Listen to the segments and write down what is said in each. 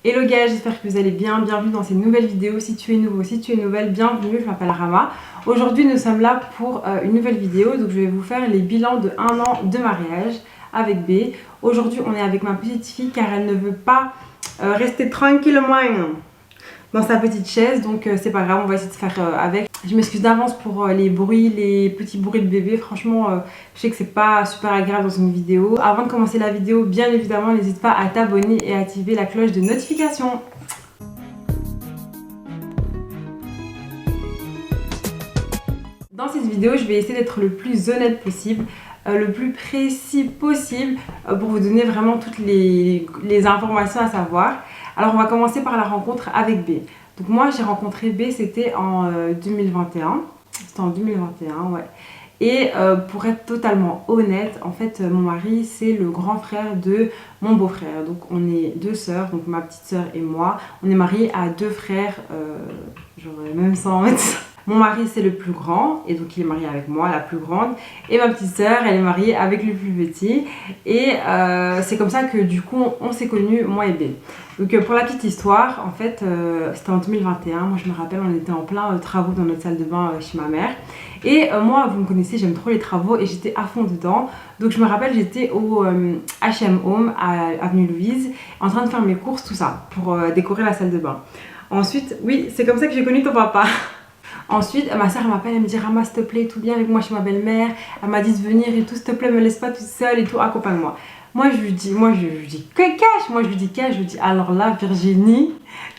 Hello guys, j'espère que vous allez bien, bienvenue dans cette nouvelle vidéo. Si tu es nouveau, si tu es nouvelle, bienvenue, je m'appelle Rama. Aujourd'hui nous sommes là pour une nouvelle vidéo, donc je vais vous faire les bilans de 1 an de mariage avec B. Aujourd'hui on est avec ma petite fille car elle ne veut pas rester tranquillement dans sa petite chaise, donc c'est pas grave, on va essayer de faire avec. Je m'excuse d'avance pour les bruits, les petits bruits de bébé. Franchement, je sais que c'est pas super agréable dans une vidéo. Avant de commencer la vidéo, bien évidemment, n'hésite pas à t'abonner et à activer la cloche de notification. Dans cette vidéo, je vais essayer d'être le plus honnête possible, le plus précis possible pour vous donner vraiment toutes les informations à savoir. Alors on va commencer par la rencontre avec B. Donc moi j'ai rencontré B, c'était en 2021. C'était en 2021, ouais. Et pour être totalement honnête, en fait mon mari c'est le grand frère de mon beau-frère. Donc on est deux sœurs, donc ma petite sœur et moi. On est mariés à deux frères, genre même sans mettre ça. Mon mari c'est le plus grand et donc il est marié avec moi, la plus grande, et ma petite sœur elle est mariée avec le plus petit, et c'est comme ça que du coup on s'est connus, moi et B. Donc pour la petite histoire, en fait c'était en 2021, moi je me rappelle on était en plein travaux dans notre salle de bain chez ma mère, et moi vous me connaissez, j'aime trop les travaux et j'étais à fond dedans. Donc je me rappelle j'étais au H&M Home à Avenue Louise en train de faire mes courses, tout ça, pour décorer la salle de bain. Ensuite, oui c'est comme ça que j'ai connu ton papa. Ensuite, ma soeur m'appelle, elle me dit Rama, s'il te plaît, tout bien avec moi chez ma belle-mère. Elle m'a dit de venir et tout, s'il te plaît, me laisse pas toute seule et tout, accompagne-moi. Moi je lui dis que cache, moi je lui dis cache, je lui dis alors là Virginie,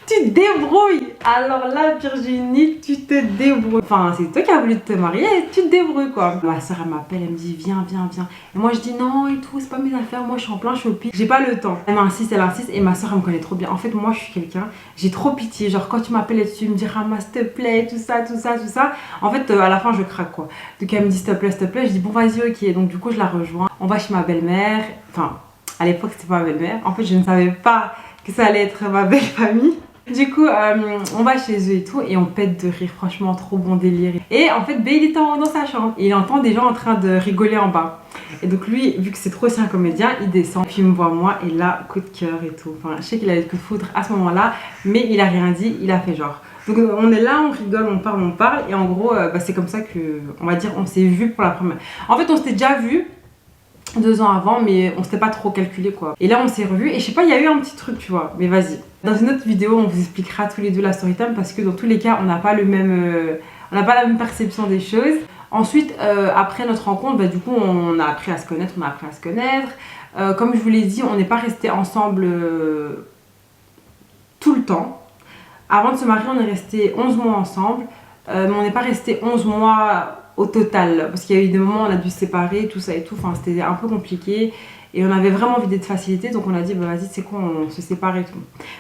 tu te débrouilles. Alors là Virginie, tu te débrouilles. Enfin c'est toi qui as voulu te marier, tu te débrouilles quoi. Ma soeur elle m'appelle, elle me dit viens. Et moi je dis non et tout, c'est pas mes affaires, moi je suis en plein shopping, j'ai pas le temps. Elle insiste et ma soeur elle me connaît trop bien. En fait moi je suis quelqu'un, j'ai trop pitié, genre quand tu m'appelles et tu me dis Rama s'il te plaît, tout ça. En fait à la fin je craque quoi. Donc elle me dit s'il te plaît, je dis bon vas-y ok. Donc du coup je la rejoins, on va chez ma belle-mère. Enfin à l'époque c'était pas ma belle-mère, en fait je ne savais pas que ça allait être ma belle famille. Du coup on va chez eux et tout et on pète de rire, franchement trop bon délire. Et en fait B il était dans sa chambre et il entend des gens en train de rigoler en bas. Et donc lui, vu que c'est trop aussi un comédien, il descend, puis il me voit moi et là coup de cœur et tout. Enfin je sais qu'il avait le coup de foudre à ce moment là, mais il a rien dit, il a fait genre. Donc on est là, on rigole, on parle et en gros c'est comme ça que, on va dire, on s'est vu pour la première. En fait on s'était déjà vu 2 ans avant, mais on s'était pas trop calculé quoi. Et là on s'est revus et je sais pas, il y a eu un petit truc tu vois, mais vas-y. Dans une autre vidéo on vous expliquera tous les deux la story time parce que dans tous les cas on n'a pas le même, on n'a pas la même perception des choses. Ensuite après notre rencontre, bah, du coup on a appris à se connaître, comme je vous l'ai dit, on n'est pas resté ensemble tout le temps. Avant de se marier on est resté 11 mois ensemble, mais on n'est pas resté 11 mois au total, parce qu'il y a eu des moments où on a dû se séparer, tout ça et tout, enfin c'était un peu compliqué et on avait vraiment envie d'être facilité, donc on a dit bah vas-y c'est quoi, on se sépare et tout.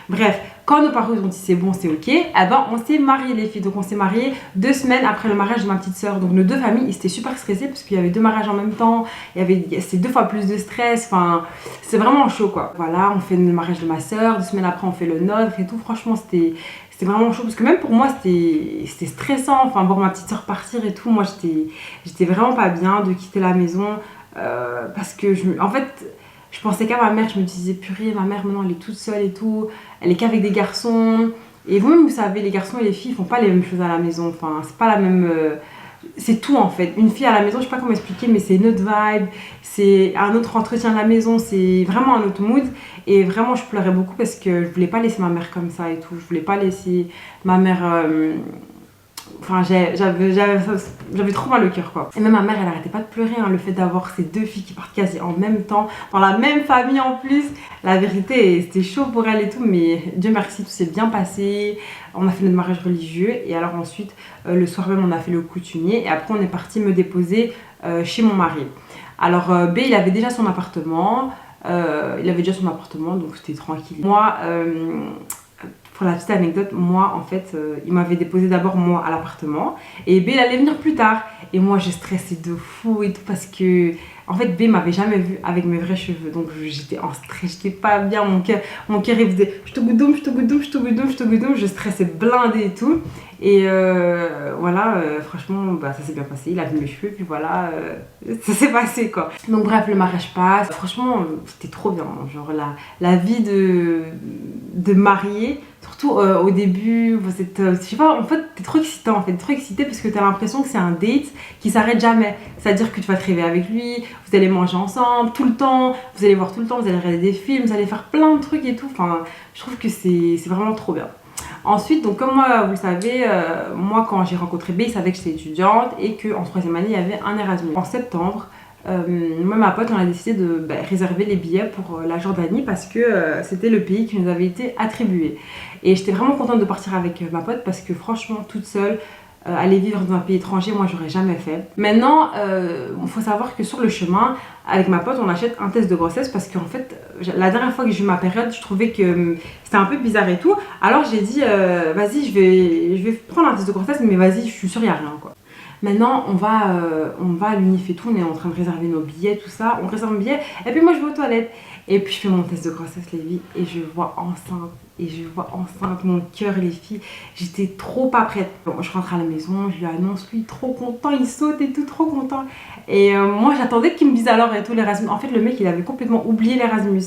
Bref, quand nos parents ont dit c'est bon, c'est ok, eh ben on s'est mariés les filles. Donc on s'est mariés 2 semaines après le mariage de ma petite soeur. Donc nos deux familles ils étaient super stressés parce qu'il y avait 2 mariages en même temps, c'était 2 fois plus de stress, enfin c'est vraiment chaud quoi. Voilà, on fait le mariage de ma soeur, 2 semaines après on fait le nôtre et tout, franchement c'était vraiment chaud parce que même pour moi c'était stressant, enfin voir ma petite soeur partir et tout, moi j'étais vraiment pas bien de quitter la maison parce que en fait je pensais qu'à ma mère, je me disais purée ma mère maintenant elle est toute seule et tout, elle est qu'avec des garçons et vous-même vous savez les garçons et les filles font pas les mêmes choses à la maison, enfin c'est pas la même c'est tout en fait, une fille à la maison je sais pas comment expliquer mais c'est une autre vibe, c'est un autre entretien de la maison, c'est vraiment un autre mood. Et vraiment je pleurais beaucoup parce que je voulais pas laisser ma mère comme ça et tout, je voulais pas laisser ma mère enfin j'avais trop mal au cœur quoi. Et même ma mère elle arrêtait pas de pleurer hein, le fait d'avoir ces 2 filles qui partent quasi en même temps dans la même famille en plus. La vérité c'était chaud pour elle et tout, mais Dieu merci tout s'est bien passé. On a fait notre mariage religieux et alors ensuite le soir même on a fait le coutumier et après on est parti me déposer chez mon mari. Alors B il avait déjà son appartement, donc c'était tranquille. Moi Pour la petite anecdote, moi en fait, il m'avait déposé d'abord moi à l'appartement et B il allait venir plus tard. Et moi j'ai stressé de fou et tout parce que en fait B m'avait jamais vue avec mes vrais cheveux. Donc j'étais en stress, j'étais pas bien, mon cœur il faisait je te goudoum, je te goudoum, je te goudoum, je te goudoum, je stressais blindé et tout. Et voilà, franchement bah, ça s'est bien passé, il a vu mes cheveux puis voilà, ça s'est passé quoi. Donc bref, le mariage passe, franchement c'était trop bien, genre la vie de mariée. Surtout au début, vous êtes, je sais pas, en fait, t'es trop excitant en fait, trop excité parce que t'as l'impression que c'est un date qui s'arrête jamais. C'est-à-dire que tu vas te réveiller avec lui, vous allez manger ensemble tout le temps, vous allez voir tout le temps, vous allez regarder des films, vous allez faire plein de trucs et tout. Enfin, je trouve que c'est vraiment trop bien. Ensuite, donc comme moi, vous le savez, moi quand j'ai rencontré B, il savait que j'étais étudiante et qu'en 3e année, il y avait un Erasmus. En septembre, moi ma pote, on a décidé de réserver les billets pour la Jordanie parce que c'était le pays qui nous avait été attribué. Et j'étais vraiment contente de partir avec ma pote parce que franchement, toute seule, aller vivre dans un pays étranger, moi j'aurais jamais fait. Maintenant, il faut savoir que sur le chemin, avec ma pote, on achète un test de grossesse parce qu'en fait, la dernière fois que j'ai eu ma période, je trouvais que c'était un peu bizarre et tout. Alors j'ai dit, vas-y, je vais prendre un test de grossesse, mais vas-y, je suis sûre, il n'y a rien quoi. Maintenant, on va à l'Unif et tout, on est en train de réserver nos billets, tout ça. On réserve nos billets, et puis moi je vais aux toilettes. Et puis je fais mon test de grossesse, les filles, et je vois enceinte. Et je vois enceinte, mon cœur, les filles. J'étais trop pas prête. Bon, je rentre à la maison, je lui annonce, lui, trop content, il saute et tout, trop content. Et moi, j'attendais qu'il me dise alors et tout, l'Erasmus. En fait, le mec, il avait complètement oublié l'Erasmus.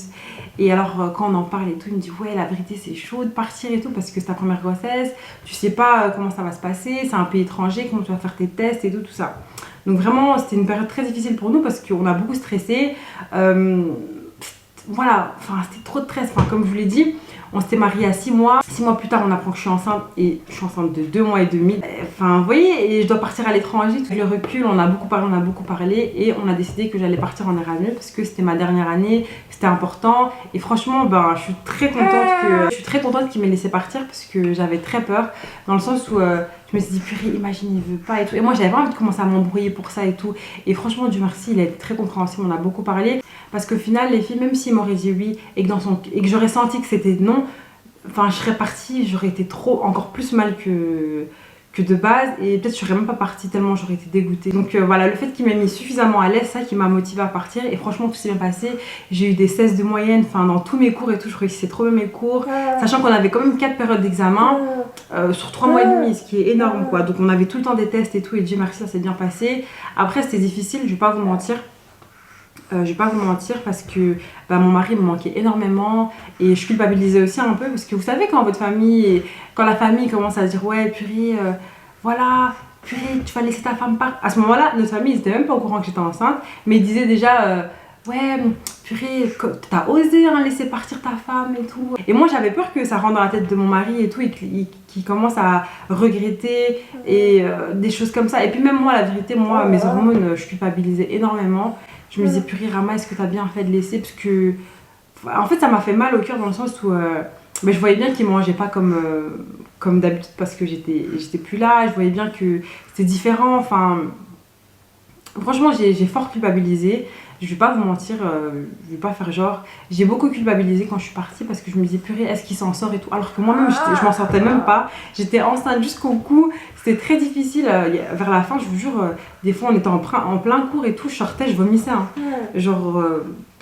Et alors, quand on en parle et tout, il me dit, ouais, la vérité, c'est chaud de partir et tout, parce que c'est ta première grossesse, tu sais pas comment ça va se passer, c'est un pays étranger, comment tu vas faire tes tests et tout, tout ça. Donc vraiment, c'était une période très difficile pour nous, parce qu'on a beaucoup stressé. Voilà, enfin, c'était trop de stress. Enfin, comme je vous l'ai dit, on s'était mariés à 6 mois. 6 mois plus tard, on apprend que je suis enceinte et je suis enceinte de 2 mois et demi. Enfin, vous voyez, et je dois partir à l'étranger. Tout le recul, on a beaucoup parlé et on a décidé que j'allais partir en Erasmus parce que c'était ma dernière année, c'était important. Et franchement, ben, je suis très contente qu'il m'ait laissé partir parce que j'avais très peur dans le sens où je me suis dit, purée, imagine, il veut pas et tout. Et moi, j'avais pas envie de commencer à m'embrouiller pour ça et tout. Et franchement, Dieu merci, il a été très compréhensible, on a beaucoup parlé. Parce qu'au final, les filles, même s'il m'aurait dit oui et que j'aurais senti que c'était non, enfin, je serais partie, j'aurais été encore plus mal que de base. Et peut-être je serais même pas partie tellement j'aurais été dégoûtée. Donc voilà, le fait qu'il m'ait mis suffisamment à l'aise, ça qui m'a motivée à partir. Et franchement, tout s'est bien passé. J'ai eu des 16 de moyenne, enfin, dans tous mes cours et tout, je réussissais trop bien mes cours. Sachant qu'on avait quand même 4 périodes d'examen sur 3 mois et demi, ce qui est énorme quoi. Donc on avait tout le temps des tests et tout. Et Dieu merci, ça s'est bien passé. Après, c'était difficile, je vais pas vous mentir. Parce que mon mari me manquait énormément et je culpabilisais aussi un peu parce que vous savez quand la famille commence à dire ouais purée voilà purée tu vas laisser ta femme partir. À ce moment là notre famille ils étaient même pas au courant que j'étais enceinte mais ils disaient déjà ouais purée t'as osé hein, laisser partir ta femme et tout. Et moi j'avais peur que ça rentre dans la tête de mon mari et tout et qu'il commence à regretter et des choses comme ça. Et puis même moi la vérité, moi mes hormones je culpabilisais énormément. Je me disais, purée, Rama, est-ce que t'as bien fait de laisser? Parce que, en fait, ça m'a fait mal au cœur dans le sens où je voyais bien qu'il mangeait pas comme d'habitude parce que j'étais plus là. Je voyais bien que c'était différent. Enfin, franchement, j'ai fort culpabilisé. Je vais pas vous mentir, je vais pas faire genre. J'ai beaucoup culpabilisé quand je suis partie parce que je me disais, purée, est-ce qu'il s'en sort et tout. Alors que moi-même, je m'en sortais même pas. J'étais enceinte jusqu'au cou. C'était très difficile. Vers la fin, je vous jure, des fois, on était en plein cours et tout. Je sortais, je vomissais. Hein. Genre,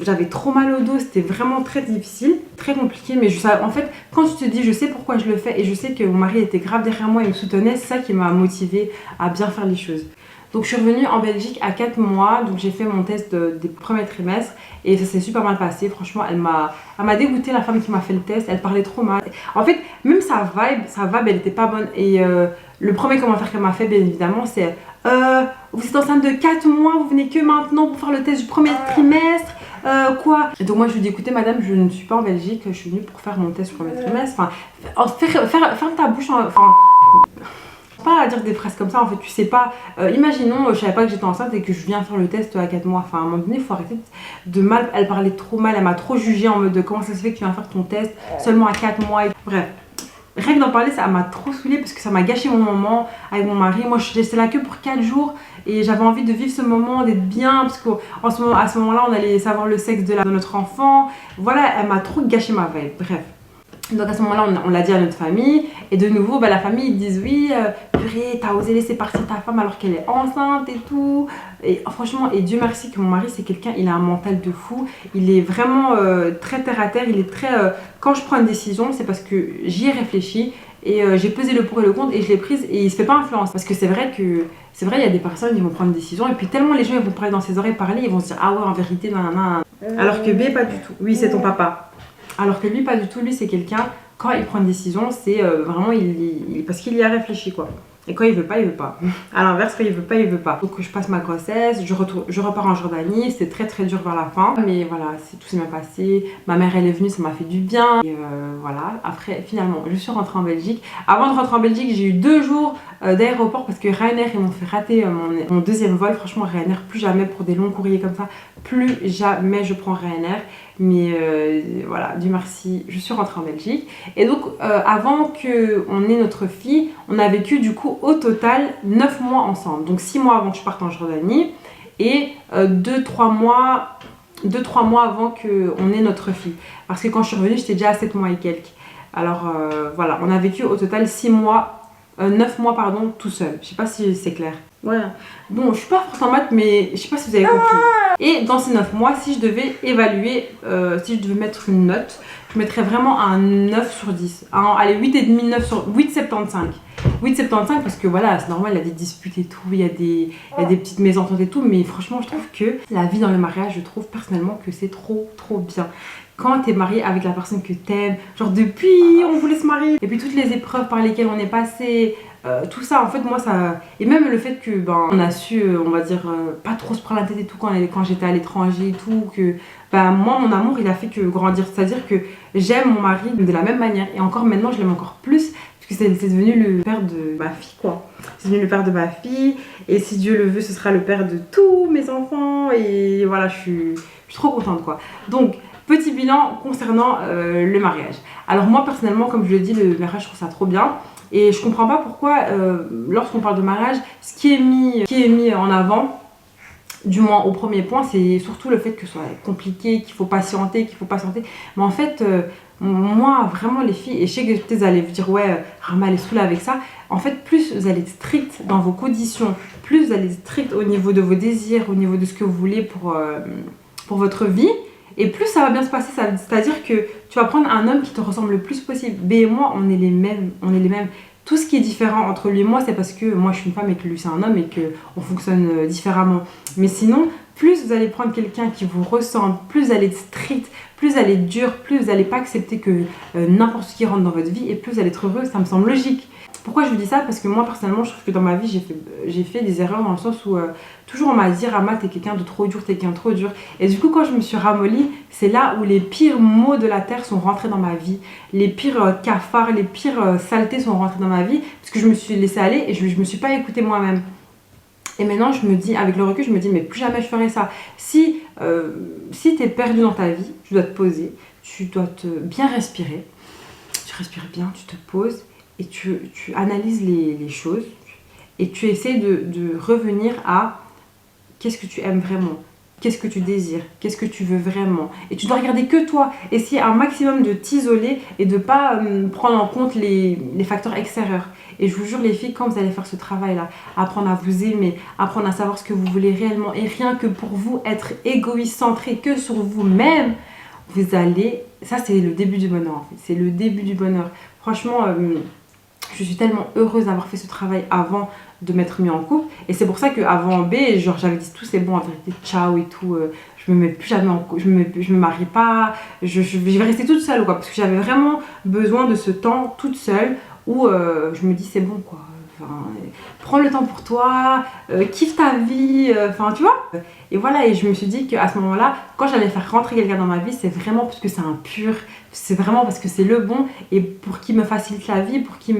j'avais trop mal au dos. C'était vraiment très difficile, très compliqué. Mais en fait, quand je te dis, je sais pourquoi je le fais et je sais que mon mari était grave derrière moi et me soutenait, c'est ça qui m'a motivée à bien faire les choses. Donc je suis revenue en Belgique à 4 mois, donc j'ai fait mon test des premiers trimestres et ça s'est super mal passé. Franchement, elle m'a dégoûté la femme qui m'a fait le test, elle parlait trop mal. En fait, même sa vibe, elle était pas bonne. Et le premier commentaire qu'elle m'a fait, bien évidemment, c'est vous êtes enceinte de 4 mois, vous venez que maintenant pour faire le test du premier trimestre, quoi. Et donc moi je lui dis, écoutez madame, je ne suis pas en Belgique, je suis venue pour faire mon test du premier trimestre. Enfin, ferme ta bouche, enfin... Pas à dire des phrases comme ça en fait, tu sais pas, imaginons je savais pas que j'étais enceinte et que je viens faire le test à 4 mois, enfin à un moment donné il faut arrêter de mal, elle parlait trop mal, elle m'a trop jugée en mode de comment ça se fait que tu viens faire ton test seulement à 4 mois, bref. Rien que d'en parler ça m'a trop saoulée parce que ça m'a gâché mon moment avec mon mari. Moi je restais là que pour 4 jours et j'avais envie de vivre ce moment, d'être bien parce qu'à ce moment là on allait savoir le sexe de notre enfant. Voilà, elle m'a trop gâché ma veille, bref. Donc à ce moment-là, on l'a dit à notre famille. Et de nouveau, la famille, ils disent oui, purée, t'as osé laisser partir ta femme alors qu'elle est enceinte et tout. Et franchement, et Dieu merci que mon mari, c'est quelqu'un, il a un mental de fou. Il est vraiment très terre à terre. Il est très... quand je prends une décision, c'est parce que j'y ai réfléchi. Et j'ai pesé le pour et le contre et je l'ai prise. Et il se fait pas influence. Parce que c'est vrai, il y a des personnes qui vont prendre une décision. Et puis tellement les gens ils vont parler dans ses oreilles, parler, ils vont se dire ah ouais, en vérité, nanana. Alors que B, pas du tout. Oui, c'est ton papa. Alors que lui, pas du tout. Lui, c'est quelqu'un, quand il prend une décision, c'est vraiment parce qu'il y a réfléchi, quoi. Et quand il veut pas, il veut pas. À l'inverse, quand il veut pas, il veut pas. Donc je passe ma grossesse, je repars en Jordanie. C'était très très dur vers la fin. Mais voilà, tout s'est bien passé. Ma mère, elle est venue, ça m'a fait du bien. Et voilà, après, finalement, je suis rentrée en Belgique. Avant de rentrer en Belgique, j'ai eu 2 jours d'aéroport parce que Ryanair, ils m'ont fait rater mon deuxième vol. Franchement, Ryanair, plus jamais pour des longs courriers comme ça. Plus jamais je prends Ryanair. Mais voilà, Dieu merci, je suis rentrée en Belgique. Et donc, avant qu'on ait notre fille, on a vécu du coup au total 9 mois ensemble. Donc 6 mois avant que je parte en Jordanie et 2-3 mois avant qu'on ait notre fille. Parce que quand je suis revenue, j'étais déjà à 7 mois et quelques. Alors voilà, on a vécu au total 9 mois pardon, tout seul. Je sais pas si c'est clair. Voilà. Bon, je suis pas forte en maths, mais je sais pas si vous avez compris. Et dans ces 9 mois, si je devais évaluer, si je devais mettre une note, je mettrais vraiment un 9 sur 10. Allez, 8,5, 9 sur 8,75. 8,75 parce que voilà, c'est normal, il y a des disputes et tout, il y a des petites mésententes et tout, mais franchement, je trouve que la vie dans le mariage, je trouve personnellement que c'est trop bien. Quand t'es marié avec la personne que t'aimes, genre depuis on voulait se marier, et puis toutes les épreuves par lesquelles on est passé, tout ça, en fait, moi ça. Et même le fait que on a su, on va dire, pas trop se prendre la tête et tout quand j'étais à l'étranger et tout, que moi mon amour il a fait que grandir, c'est-à-dire que j'aime mon mari de la même manière, et encore maintenant je l'aime encore plus, parce que c'est devenu le père de ma fille, quoi. C'est devenu le père de ma fille, et si Dieu le veut, ce sera le père de tous mes enfants, et voilà, je suis trop contente, quoi. Donc, petit bilan concernant le mariage. Alors moi personnellement, comme je le dis, le mariage je trouve ça trop bien. Et je comprends pas pourquoi lorsqu'on parle de mariage, ce qui est mis en avant, du moins au premier point, c'est surtout le fait que ce soit compliqué, qu'il faut patienter. Mais en fait, moi vraiment les filles, et je sais que peut-être vous allez vous dire ouais, Rama elle est saoulée avec ça. En fait, plus vous allez être strict dans vos conditions, plus vous allez être strict au niveau de vos désirs, au niveau de ce que vous voulez pour votre vie, et plus ça va bien se passer. C'est-à-dire que tu vas prendre un homme qui te ressemble le plus possible. B et moi, on est les mêmes. Tout ce qui est différent entre lui et moi, c'est parce que moi je suis une femme et que lui c'est un homme et qu'on fonctionne différemment. Mais sinon, plus vous allez prendre quelqu'un qui vous ressemble, plus vous allez être strict, plus vous allez être dur, plus vous n'allez pas accepter que n'importe qui rentre dans votre vie, et plus vous allez être heureux. Ça me semble logique. Pourquoi je vous dis ça? Parce que moi personnellement, je trouve que dans ma vie, j'ai fait des erreurs dans le sens où toujours on m'a dit Rama, t'es quelqu'un de trop dur, t'es quelqu'un de trop dur. Et du coup, quand je me suis ramollie, c'est là où les pires maux de la terre sont rentrés dans ma vie. Les pires cafards, les pires saletés sont rentrés dans ma vie parce que je me suis laissée aller et je me suis pas écoutée moi-même. Et maintenant, je me dis, avec le recul, je me dis, mais plus jamais je ferai ça. Si t'es perdu dans ta vie, tu dois te poser, tu dois bien respirer. Tu respires bien, tu te poses et tu analyses les choses et tu essaies de revenir à qu'est-ce que tu aimes vraiment, qu'est-ce que tu désires, qu'est-ce que tu veux vraiment. Et tu dois regarder que toi, essayer un maximum de t'isoler et de ne pas prendre en compte les facteurs extérieurs. Et je vous jure les filles, quand vous allez faire ce travail-là, apprendre à vous aimer, apprendre à savoir ce que vous voulez réellement, et rien que pour vous être égoïste, centré que sur vous-même, vous allez... Ça c'est le début du bonheur en fait, c'est le début du bonheur. Franchement, je suis tellement heureuse d'avoir fait ce travail avant de m'être mis en couple, et c'est pour ça qu'avant B, genre j'avais dit tout c'est bon en vérité, ciao et tout, je me mets plus jamais en couple, je me marie pas, je vais rester toute seule quoi, parce que j'avais vraiment besoin de ce temps toute seule où je me dis c'est bon quoi, enfin, prends le temps pour toi, kiffe ta vie, enfin tu vois. Et voilà, et je me suis dit qu'à ce moment-là, quand j'allais faire rentrer quelqu'un dans ma vie, c'est vraiment parce que c'est un pur, c'est vraiment parce que c'est le bon, et pour qu'il me facilite la vie, pour qu'il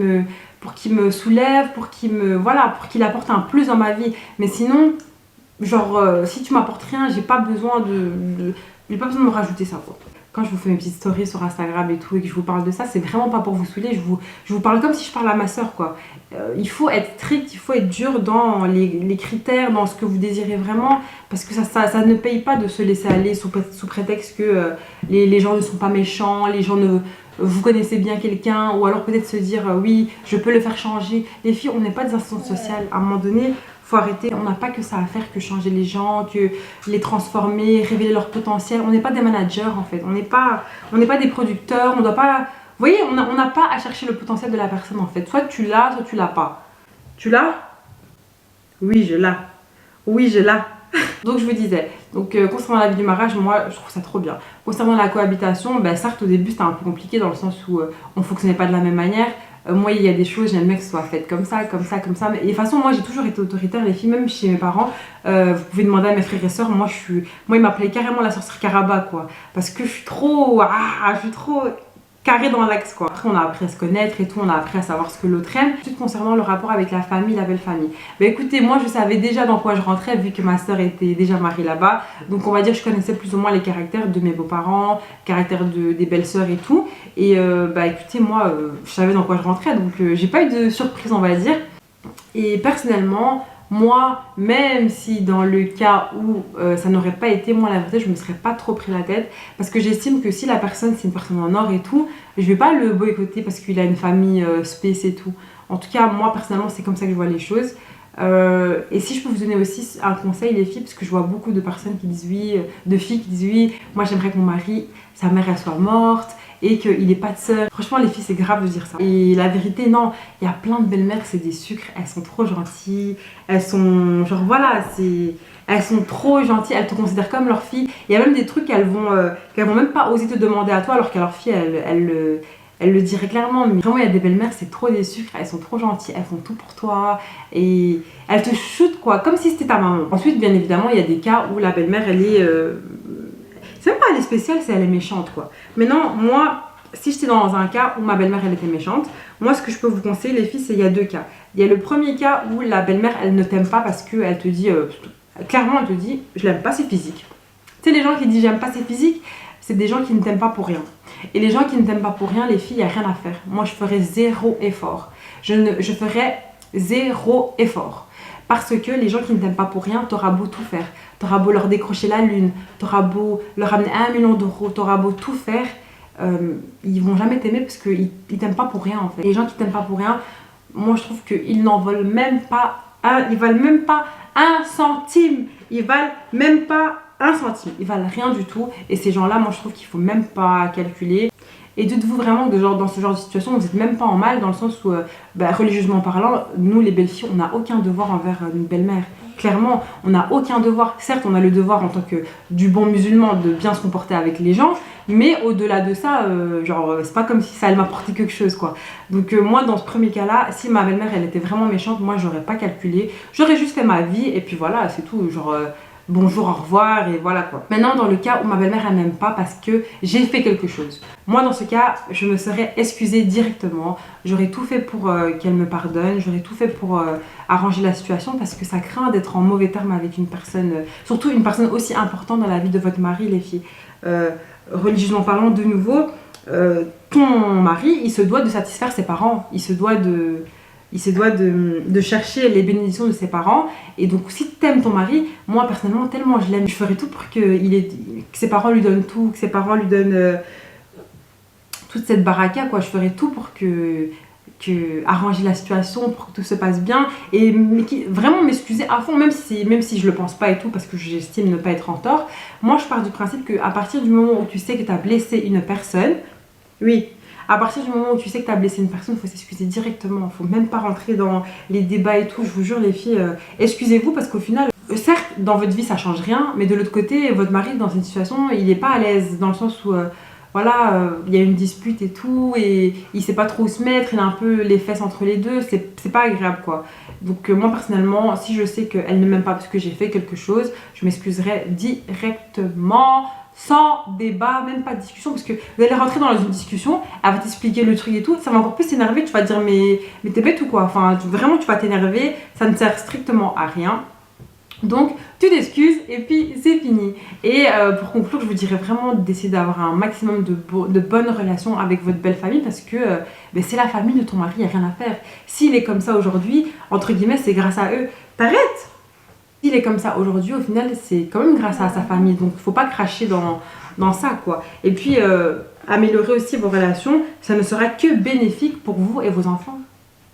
me soulève, pour qu'il apporte un plus dans ma vie. Mais sinon, genre, si tu m'apportes rien, j'ai pas besoin de me rajouter ça quoi. Quand je vous fais mes petites stories sur Instagram et tout, et que je vous parle de ça, c'est vraiment pas pour vous saouler, je vous parle comme si je parlais à ma soeur quoi. Il faut être strict, il faut être dur dans les critères, dans ce que vous désirez vraiment, parce que ça ne paye pas de se laisser aller sous prétexte que les gens ne sont pas méchants, les gens vous connaissez bien quelqu'un, ou alors peut-être se dire oui, je peux le faire changer. Les filles, on n'est pas des instances sociales. À un moment donné, faut arrêter. On n'a pas que ça à faire que changer les gens, que les transformer, révéler leur potentiel. On n'est pas des managers en fait. On n'est pas des producteurs. On doit pas. Vous voyez, on n'a pas à chercher le potentiel de la personne en fait. Soit tu l'as, soit tu l'as pas. Tu l'as? Oui, je l'ai. Oui, je l'ai. Donc je vous disais, donc concernant la vie du mariage, moi je trouve ça trop bien. Concernant la cohabitation, ben, certes au début c'était un peu compliqué dans le sens où on fonctionnait pas de la même manière. Moi il y a des choses, j'aime bien que ce soit fait comme ça, comme ça, comme ça. Mais de toute façon moi j'ai toujours été autoritaire, les filles, même chez mes parents. Vous pouvez demander à mes frères et sœurs, moi ils m'appelaient carrément la sorcière Caraba quoi. Parce que je suis trop carré dans l'axe quoi. Après on a appris à se connaître et tout, on a appris à savoir ce que l'autre aime. Ensuite concernant le rapport avec la famille, la belle famille. Bah écoutez, moi je savais déjà dans quoi je rentrais vu que ma soeur était déjà mariée là-bas. Donc on va dire que je connaissais plus ou moins les caractères de mes beaux-parents, caractères des belles-sœurs et tout. Et bah écoutez, moi je savais dans quoi je rentrais donc j'ai pas eu de surprise on va dire. Et personnellement, moi, même si dans le cas où ça n'aurait pas été, moi la vérité, je me serais pas trop pris la tête parce que j'estime que si la personne, c'est une personne en or et tout, je vais pas le boycotter parce qu'il a une famille space et tout. En tout cas, moi personnellement, c'est comme ça que je vois les choses. Et si je peux vous donner aussi un conseil les filles, parce que je vois beaucoup de personnes qui disent oui, de filles qui disent oui, moi j'aimerais que mon mari, sa mère elle soit morte et qu'il n'ait pas de sœur. Franchement les filles c'est grave de dire ça. Et la vérité non, il y a plein de belles-mères, c'est des sucres, elles sont trop gentilles, elles sont genre voilà, elles sont trop gentilles, elles te considèrent comme leur fille. Il y a même des trucs qu'elles vont même pas oser te demander à toi alors qu'à leur fille elle le dirait clairement. Mais vraiment il y a des belles-mères, c'est trop des sucres, elles sont trop gentilles, elles font tout pour toi et elles te shootent quoi, comme si c'était ta maman. Ensuite bien évidemment il y a des cas où la belle-mère elle est c'est même pas elle est spéciale, c'est elle est méchante quoi. Maintenant moi si j'étais dans un cas où ma belle-mère elle était méchante, moi ce que je peux vous conseiller les filles c'est il y a deux cas. Il y a le premier cas où la belle-mère elle ne t'aime pas parce qu'elle te dit clairement elle te dit je l'aime pas c'est physique. Tu sais les gens qui disent j'aime pas c'est physique, c'est des gens qui ne t'aiment pas pour rien. Et les gens qui ne t'aiment pas pour rien, les filles, il n'y a rien à faire. Moi, je ferai zéro effort. Je ferai zéro effort. Parce que les gens qui ne t'aiment pas pour rien, t'auras beau tout faire. T'auras beau leur décrocher la lune, t'auras beau leur amener 1 million d'euros, t'auras beau tout faire. Ils vont jamais t'aimer parce qu'ils t'aiment pas pour rien en fait. Les gens qui t'aiment pas pour rien, moi je trouve qu'ils n'en veulent même pas ils valent même pas un centime. Ils valent même pas un centime, ils valent rien du tout et ces gens là moi je trouve qu'il faut même pas calculer. Et dites-vous vraiment que dans ce genre de situation vous n'êtes même pas en mal dans le sens où religieusement parlant, nous les belles filles on n'a aucun devoir envers une belle-mère. Clairement on n'a aucun devoir, certes on a le devoir en tant que du bon musulman de bien se comporter avec les gens, mais au-delà de ça c'est pas comme si ça allait m'apporter quelque chose quoi. Donc moi dans ce premier cas là, si ma belle-mère elle était vraiment méchante, moi j'aurais pas calculé, j'aurais juste fait ma vie et puis voilà c'est tout, bonjour, au revoir et voilà quoi. Maintenant dans le cas où ma belle-mère elle m'aime pas parce que j'ai fait quelque chose, moi dans ce cas je me serais excusée directement, j'aurais tout fait pour qu'elle me pardonne, j'aurais tout fait pour arranger la situation parce que ça craint d'être en mauvais terme avec une personne, surtout une personne aussi importante dans la vie de votre mari les filles. Religieusement parlant de nouveau, ton mari il se doit de satisfaire ses parents, il se doit de chercher les bénédictions de ses parents. Et donc si tu aimes ton mari, moi personnellement tellement je l'aime, je ferai tout pour que ses parents lui donnent tout, que ses parents lui donnent toute cette baraka quoi. Je ferai tout pour arranger la situation, pour que tout se passe bien et vraiment m'excuser à fond même si je le pense pas et tout parce que j'estime ne pas être en tort. Moi je pars du principe qu'à partir du moment où tu sais que tu as blessé une personne, oui, à partir du moment où tu sais que tu as blessé une personne, il faut s'excuser directement. Il ne faut même pas rentrer dans les débats et tout. Je vous jure les filles, excusez-vous parce qu'au final, certes dans votre vie ça change rien, mais de l'autre côté votre mari dans une situation il n'est pas à l'aise dans le sens où il y a une dispute et tout et il sait pas trop où se mettre, il a un peu les fesses entre les deux, c'est pas agréable quoi. Donc moi personnellement si je sais qu'elle ne m'aime pas parce que j'ai fait quelque chose, je m'excuserai directement. Sans débat, même pas de discussion, parce que vous allez rentrer dans une discussion, elle va t'expliquer le truc et tout, ça va encore plus t'énerver, tu vas te dire mais t'es bête ou quoi, enfin vraiment tu vas t'énerver, ça ne sert strictement à rien. Donc tu t'excuses et puis c'est fini. Et pour conclure, je vous dirais vraiment d'essayer d'avoir un maximum de bonnes relations avec votre belle famille parce que c'est la famille de ton mari, il n'y a rien à faire. S'il est comme ça aujourd'hui, entre guillemets, c'est grâce à eux. T'arrêtes! S'il est comme ça aujourd'hui, au final, c'est quand même grâce à sa famille. Donc, il ne faut pas cracher dans ça, quoi. Et puis, améliorer aussi vos relations, ça ne sera que bénéfique pour vous et vos enfants.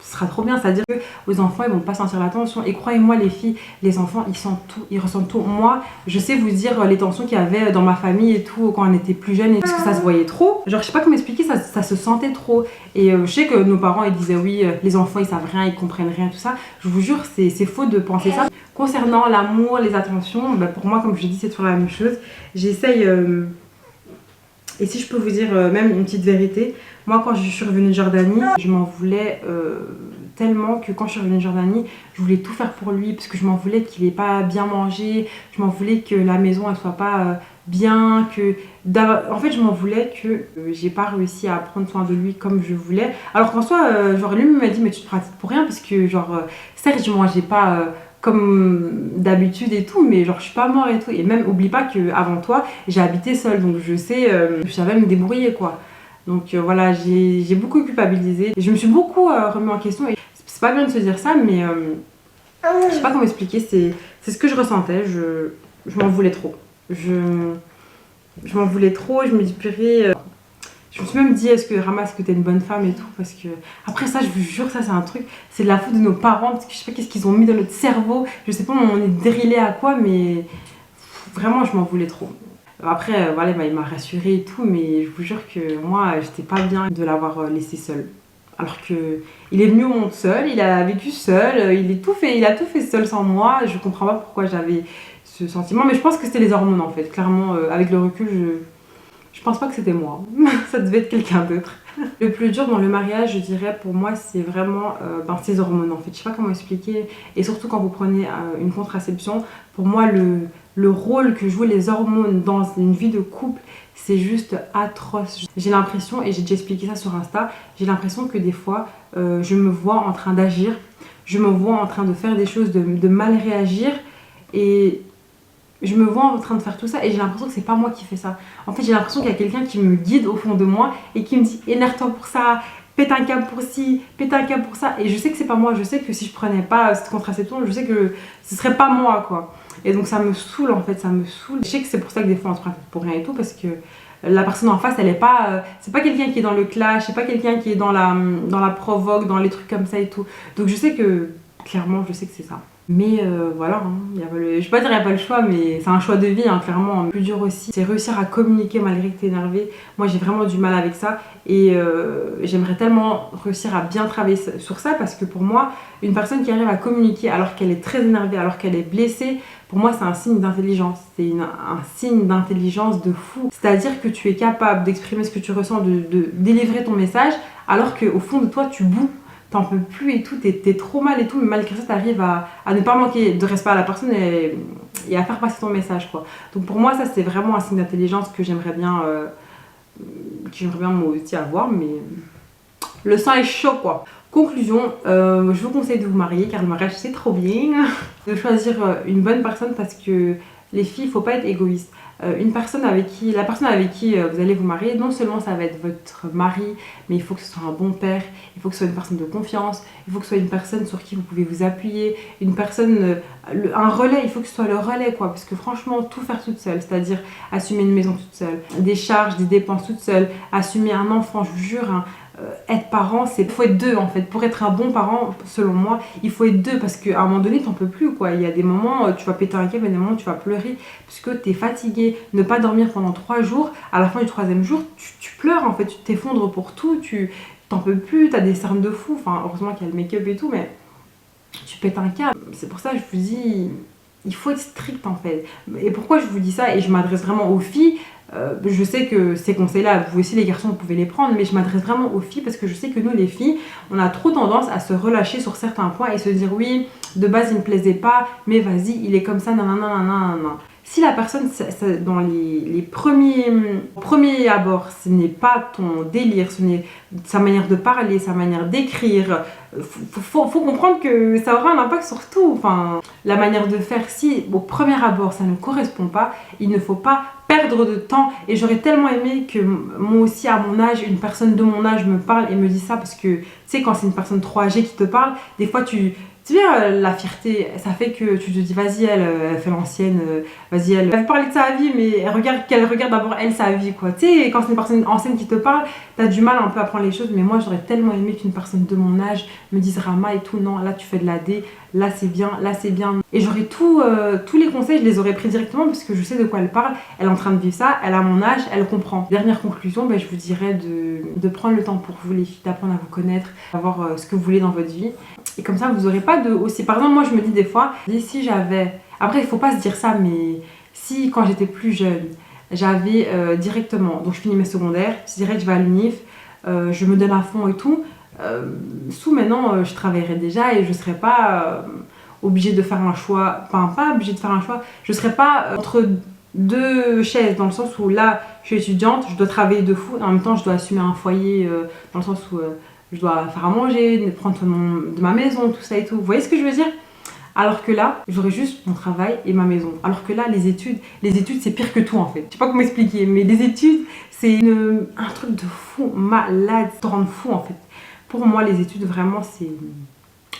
Ce sera trop bien, c'est-à-dire que vos enfants ils vont pas sentir la tension. Et croyez-moi les filles, les enfants ils sentent tout, ils ressentent tout. Moi je sais vous dire les tensions qu'il y avait dans ma famille et tout quand on était plus jeunes, parce que ça se voyait trop. Genre je sais pas comment expliquer, ça se sentait trop. Et je sais que nos parents ils disaient oui, les enfants ils savent rien, ils comprennent rien, tout ça. Je vous jure c'est faux de penser ça. Concernant l'amour, les attentions, bah, pour moi comme je dis c'est toujours la même chose. J'essaye, et si je peux vous dire même une petite vérité, moi quand je suis revenue de Jordanie, je m'en voulais tellement que quand je suis revenue de Jordanie, je voulais tout faire pour lui parce que je m'en voulais qu'il n'ait pas bien mangé, je m'en voulais que la maison elle soit pas bien, en fait je m'en voulais que j'ai pas réussi à prendre soin de lui comme je voulais. Alors qu'en soi, genre lui m'a dit mais tu te pratiques pour rien parce que genre certes je mangeais pas comme d'habitude et tout, mais genre je suis pas morte et tout. Et même oublie pas que avant toi j'ai habité seule, donc je sais, je savais me débrouiller quoi. Donc voilà, j'ai beaucoup culpabilisé et je me suis beaucoup remis en question. Et c'est pas bien de se dire ça, mais je sais pas comment expliquer, c'est ce que je ressentais. Je m'en voulais trop. Je m'en voulais trop, je me dis purée. Je me suis même dit, est-ce que t'es une bonne femme et tout, parce que après ça je vous jure ça c'est un truc, c'est de la faute de nos parents, parce que je sais pas qu'est-ce qu'ils ont mis dans notre cerveau, je sais pas on est drillé à quoi, mais vraiment je m'en voulais trop. Après voilà il m'a rassurée et tout, mais je vous jure que moi j'étais pas bien de l'avoir laissé seul. Alors que il est venu au monde seul, il a vécu seul, il a tout fait seul sans moi, je comprends pas pourquoi j'avais ce sentiment, mais je pense que c'était les hormones en fait, clairement avec le recul je pense pas que c'était moi, ça devait être quelqu'un d'autre. Le plus dur dans le mariage, je dirais, pour moi, c'est vraiment ces hormones en fait. Je sais pas comment expliquer. Et surtout quand vous prenez une contraception, pour moi, le rôle que jouent les hormones dans une vie de couple, c'est juste atroce. J'ai l'impression, et j'ai déjà expliqué ça sur Insta, j'ai l'impression que des fois, je me vois en train d'agir, je me vois en train de faire des choses, de mal réagir, et je me vois en train de faire tout ça et j'ai l'impression que c'est pas moi qui fais ça. En fait j'ai l'impression qu'il y a quelqu'un qui me guide au fond de moi et qui me dit énerve-toi pour ça, pète un câble pour ci, pète un câble pour ça. Et je sais que c'est pas moi, je sais que si je prenais pas cette contraception, je sais que ce serait pas moi quoi. Et donc ça me saoule en fait, ça me saoule. Je sais que c'est pour ça que des fois on se prend pour rien et tout, parce que la personne en face elle est pas, c'est pas quelqu'un qui est dans le clash, c'est pas quelqu'un qui est dans la provoque, dans les trucs comme ça et tout. Donc je sais que clairement je sais que c'est ça. Mais voilà, hein, je vais pas dire il n'y a pas le choix, mais c'est un choix de vie, hein, clairement. Le plus dur aussi, c'est réussir à communiquer malgré que tu es énervé. Moi j'ai vraiment du mal avec ça et j'aimerais tellement réussir à bien travailler sur ça, parce que pour moi, une personne qui arrive à communiquer alors qu'elle est très énervée, alors qu'elle est blessée, pour moi c'est un signe d'intelligence, c'est un signe d'intelligence de fou. C'est-à-dire que tu es capable d'exprimer ce que tu ressens, de délivrer ton message, alors qu'au fond de toi tu boues. T'en peux plus et tout, t'es trop mal et tout, mais malgré ça t'arrives à ne pas manquer de respect à la personne et à faire passer ton message quoi. Donc pour moi ça c'est vraiment un signe d'intelligence que j'aimerais bien moi aussi avoir, mais le sang est chaud quoi. Conclusion, je vous conseille de vous marier car le mariage c'est trop bien. De choisir une bonne personne, parce que les filles, il faut pas être égoïste. La personne avec qui vous allez vous marier, non seulement ça va être votre mari, mais il faut que ce soit un bon père, il faut que ce soit une personne de confiance, il faut que ce soit une personne sur qui vous pouvez vous appuyer, une personne, un relais, il faut que ce soit le relais quoi, parce que franchement tout faire toute seule, c'est-à-dire assumer une maison toute seule, des charges, des dépenses toute seule, assumer un enfant, je vous jure, hein, être parent, il faut être deux en fait. Pour être un bon parent, selon moi, il faut être deux, parce qu'à un moment donné, t'en peux plus quoi. Il y a des moments, tu vas péter un câble, il y a des moments où tu vas pleurer parce que t'es fatigué. Ne pas dormir pendant 3 jours, à la fin du 3e jour, tu pleures en fait, tu t'effondres pour tout, tu t'en peux plus, t'as des cernes de fou. Enfin, heureusement qu'il y a le make-up et tout, mais tu pètes un câble. C'est pour ça que je vous dis, il faut être strict en fait. Et pourquoi je vous dis ça, et je m'adresse vraiment aux filles, je sais que ces conseils-là, vous aussi les garçons, vous pouvez les prendre, mais je m'adresse vraiment aux filles parce que je sais que nous les filles, on a trop tendance à se relâcher sur certains points et se dire oui, de base il me plaisait pas, mais vas-y, il est comme ça, nanana, nanana. Si la personne, dans les premiers abords, ce n'est pas ton délire, ce n'est sa manière de parler, sa manière d'écrire, faut comprendre que ça aura un impact sur tout. Enfin, la manière de faire, si au premier abord ça ne correspond pas, il ne faut pas perdre de temps. Et j'aurais tellement aimé que moi aussi à mon âge, une personne de mon âge me parle et me dise ça, parce que tu sais quand c'est une personne trop âgée qui te parle, des fois tu C'est bien la fierté, ça fait que tu te dis vas-y elle fait l'ancienne, vas-y elle veut parler de sa vie mais qu'elle regarde d'abord elle sa vie quoi. Tu sais quand c'est une personne ancienne qui te parle, t'as du mal un peu à prendre les choses mais moi j'aurais tellement aimé qu'une personne de mon âge me dise Rama et tout, non là tu fais de l'AD, là c'est bien, là c'est bien. Et j'aurais tous les conseils, je les aurais pris directement parce que je sais de quoi elle parle, elle est en train de vivre ça, elle a mon âge, elle comprend. Dernière conclusion, je vous dirais de prendre le temps pour vous les filles, d'apprendre à vous connaître, à voir ce que vous voulez dans votre vie. Et comme ça, vous aurez pas de... Aussi, par exemple, moi, je me dis des fois, si j'avais... Après, il faut pas se dire ça, mais si, quand j'étais plus jeune, j'avais directement... Donc, je finis mes secondaires, je dirais que je vais à l'UNIF, je me donne à fond et tout. Maintenant, je travaillerais déjà et je serais pas obligée de faire un choix... Enfin, pas obligée de faire un choix. Je serais pas entre deux chaises, dans le sens où là, je suis étudiante, je dois travailler de fou, et en même temps, je dois assumer un foyer, dans le sens où... je dois faire à manger, prendre soin de ma maison, tout ça et tout. Vous voyez ce que je veux dire? Alors que là, j'aurais juste mon travail et ma maison. Alors que là, les études c'est pire que tout en fait. Je sais pas comment expliquer, mais les études, c'est un truc de fou, malade, te rendre fou en fait. Pour moi, les études, vraiment, c'est...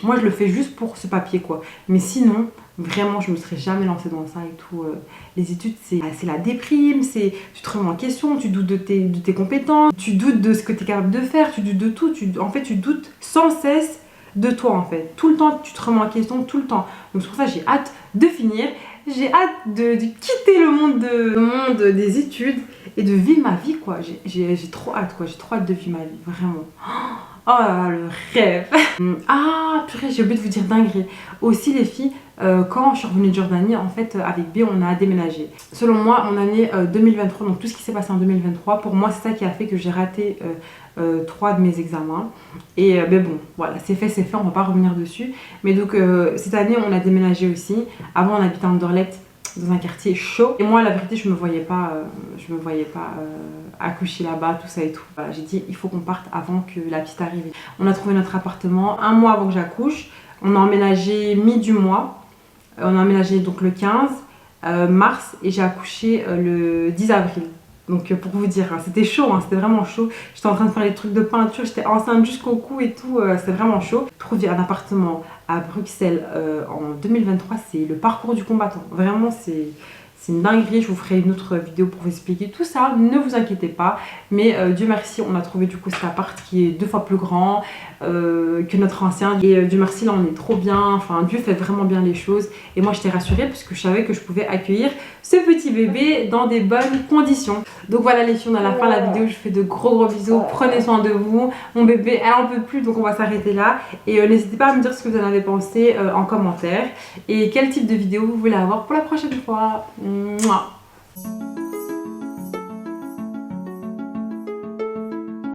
Moi, je le fais juste pour ce papier quoi. Mais sinon, vraiment, je me serais jamais lancée dans ça et tout. Les études, c'est la déprime, tu te remets en question, tu doutes de tes compétences, tu doutes de ce que tu es capable de faire, tu doutes de tout. En fait, tu doutes sans cesse de toi en fait. Tout le temps, tu te remets en question, tout le temps. Donc c'est pour ça que j'ai hâte de finir. J'ai hâte de quitter le monde des études et de vivre ma vie quoi. J'ai trop hâte quoi. J'ai trop hâte de vivre ma vie, vraiment. Oh là là, le rêve. Ah purée, j'ai oublié de vous dire dinguerie. Aussi les filles, quand je suis revenue de Jordanie, en fait avec B on a déménagé. Selon moi, mon année 2023, donc tout ce qui s'est passé en 2023, pour moi c'est ça qui a fait que j'ai raté 3 de mes examens. Et ben bon, voilà, c'est fait, on va pas revenir dessus. Mais donc cette année on a déménagé aussi. Avant on habitait à Anderlecht, dans un quartier chaud. Et moi la vérité je me voyais pas accoucher là-bas, tout ça et tout. Voilà, j'ai dit il faut qu'on parte avant que la petite arrive. On a trouvé notre appartement 1 mois avant que j'accouche. On a emménagé mi du mois. On a emménagé donc le 15 mars et j'ai accouché le 10 avril. Donc pour vous dire, hein, c'était chaud, hein, c'était vraiment chaud. J'étais en train de faire les trucs de peinture, j'étais enceinte jusqu'au cou et tout, c'était vraiment chaud. Trouver un appartement à Bruxelles en 2023, c'est le parcours du combattant. Vraiment, c'est une dinguerie. Je vous ferai une autre vidéo pour vous expliquer tout ça, ne vous inquiétez pas. Mais Dieu merci, on a trouvé du coup cet appart qui est 2 fois plus grand que notre ancien. Et Dieu merci, là on est trop bien. Enfin, Dieu fait vraiment bien les choses. Et moi j'étais rassurée parce que je savais que je pouvais accueillir ce petit bébé dans des bonnes conditions. Donc voilà les filles, on est à la fin de la vidéo. Je vous fais de gros bisous. Prenez soin de vous. Mon bébé, elle en peut plus, donc on va s'arrêter là. Et n'hésitez pas à me dire ce que vous en avez pensé en commentaire. Et quel type de vidéo vous voulez avoir pour la prochaine fois. Mouah.